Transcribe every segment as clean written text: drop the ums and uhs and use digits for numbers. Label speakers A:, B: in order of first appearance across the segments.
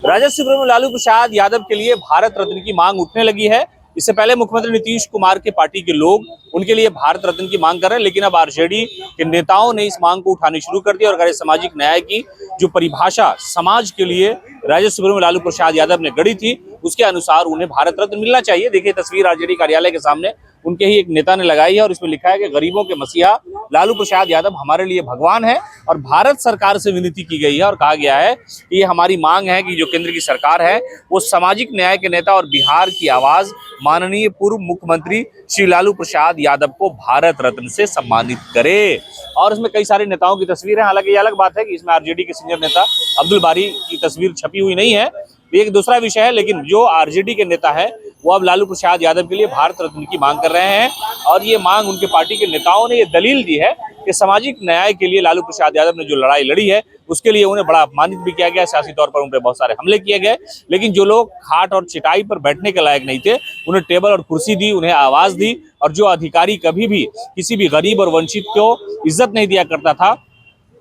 A: Rajad supremo Lalu Prasad Yadav के लिए भारत रत्न की मांग उठने लगी है। इससे पहले मुख्यमंत्री नीतीश कुमार के पार्टी के लोग उनके लिए भारत रत्न की मांग कर रहे हैं, लेकिन अब आरजेडी के नेताओं ने इस मांग को उठानी शुरू कर दिया और अगर सामाजिक न्याय की जो परिभाषा समाज के लिए राजद सुप्रीमो लालू प्रसाद यादव ने गढ़ी थी उसके अनुसार उन्हें भारत रत्न मिलना चाहिए। देखिए तस्वीर आरजेडी कार्यालय के सामने उनके ही एक नेता ने लगाई है और इसमें लिखा है कि गरीबों के मसीहा लालू प्रसाद यादव हमारे लिए भगवान है और भारत सरकार से विनती की गई है और कहा गया है कि ये हमारी मांग है कि जो केंद्र की सरकार है वो सामाजिक न्याय के नेता और बिहार की आवाज माननीय पूर्व मुख्यमंत्री श्री लालू प्रसाद यादव को भारत रत्न से सम्मानित करे। और इसमें कई सारे नेताओं की तस्वीर है। हालांकि ये अलग बात है कि इसमें आरजेडी के सीनियर नेता अब्दुल बारी की तस्वीर छपी हुई नहीं है, एक दूसरा विषय है। लेकिन जो आरजेडी के नेता है वो अब लालू प्रसाद यादव के लिए भारत रत्न की मांग कर रहे हैं और ये मांग उनके पार्टी के नेताओं ने ये दलील दी है कि सामाजिक न्याय के लिए लालू प्रसाद यादव ने जो लड़ाई लड़ी है उसके लिए उन्हें बड़ा अपमानित भी किया गया, सियासी तौर पर उन पर बहुत सारे हमले किए गए। लेकिन जो लोग खाट और चटाई पर बैठने के लायक नहीं थे उन्हें टेबल और कुर्सी दी, उन्हें आवाज दी और जो अधिकारी कभी भी किसी भी गरीब और वंचित को इज्जत नहीं दिया करता था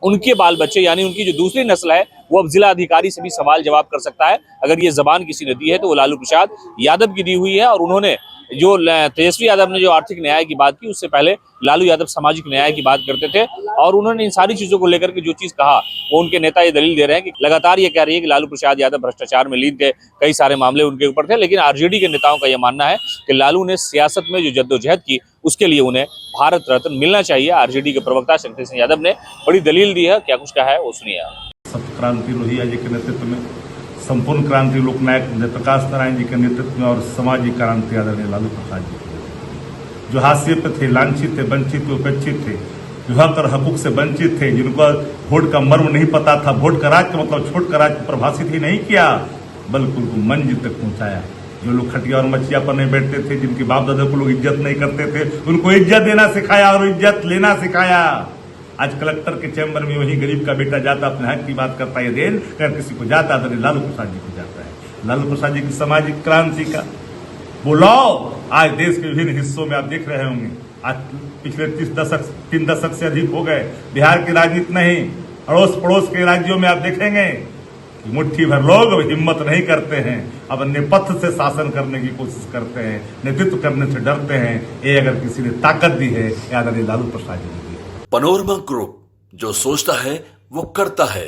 A: उनके बाल बच्चे यानी उनकी जो दूसरी नस्ल है वो अब जिला अधिकारी से भी सवाल जवाब कर सकता है। अगर ये जबान किसी ने दी है तो वो लालू प्रसाद यादव की दी हुई है। और उन्होंने जो तेजस्वी यादव ने जो आर्थिक न्याय की बात की उससे पहले लालू यादव सामाजिक न्याय की बात करते थे और उन्होंने इन सारी चीजों को लेकर के जो चीज कहा वो उनके नेता ये दलील दे रहे हैं कि लगातार ये कह रही है कि लालू प्रसाद यादव भ्रष्टाचार में लीन थे, कई सारे मामले उनके ऊपर थे। लेकिन आरजेडी के नेताओं का यह मानना है कि लालू ने सियासत में जो जद्दोजहद की उसके लिए उन्हें भारत रत्न मिलना चाहिए। आरजेडी के प्रवक्ता शक्ति सिंह यादव ने बड़ी दलील दी है, क्या कुछ कहा है वो सुनिए।
B: सप्त क्रांति लोहिया जी के नेतृत्व में, संपूर्ण क्रांति लोकनायक जयप्रकाश नारायण जी के नेतृत्व में और सामाजिक क्रांति आदरणीय लालू प्रसाद जी के, जो हाशिए पे थे, लांछित थे, वंचित थे, उपेक्षित थे, जो हक और हकूक से वंचित थे, जिनको वोट का मर्म नहीं पता था, वोट का राज का मतलब छोट का राज को परिभाषित ही नहीं किया बल्कि उनको मंजिल तक पहुंचाया। जो लोग खटिया और मछिया पर नहीं बैठते थे, जिनके बाप दादा को लोग इज्जत नहीं करते थे, उनको इज्जत देना सिखाया और इज्जत लेना सिखाया। आज कलेक्टर के चैम्बर में वही गरीब का बेटा जाता अपने हक की बात करता है, देन अगर किसी को जाता तो लालू प्रसाद जी को जाता है। लालू प्रसाद जी की सामाजिक क्रांति का वो लौ आज देश के विभिन्न हिस्सों में आप देख रहे होंगे। आज पिछले 3 दशक से अधिक हो गए, बिहार की राजनीति नहीं अड़ोस पड़ोस के राज्यों में आप देखेंगे कि मुट्ठी भर लोग हिम्मत नहीं करते हैं, अब नेपथ्य से शासन करने की कोशिश करते हैं, नेतृत्व करने से डरते हैं। ये अगर किसी ने ताकत दी है आदरणीय लालू प्रसाद जी ने दी है।
C: पनोरमा ग्रुप, जो सोचता है वो करता है।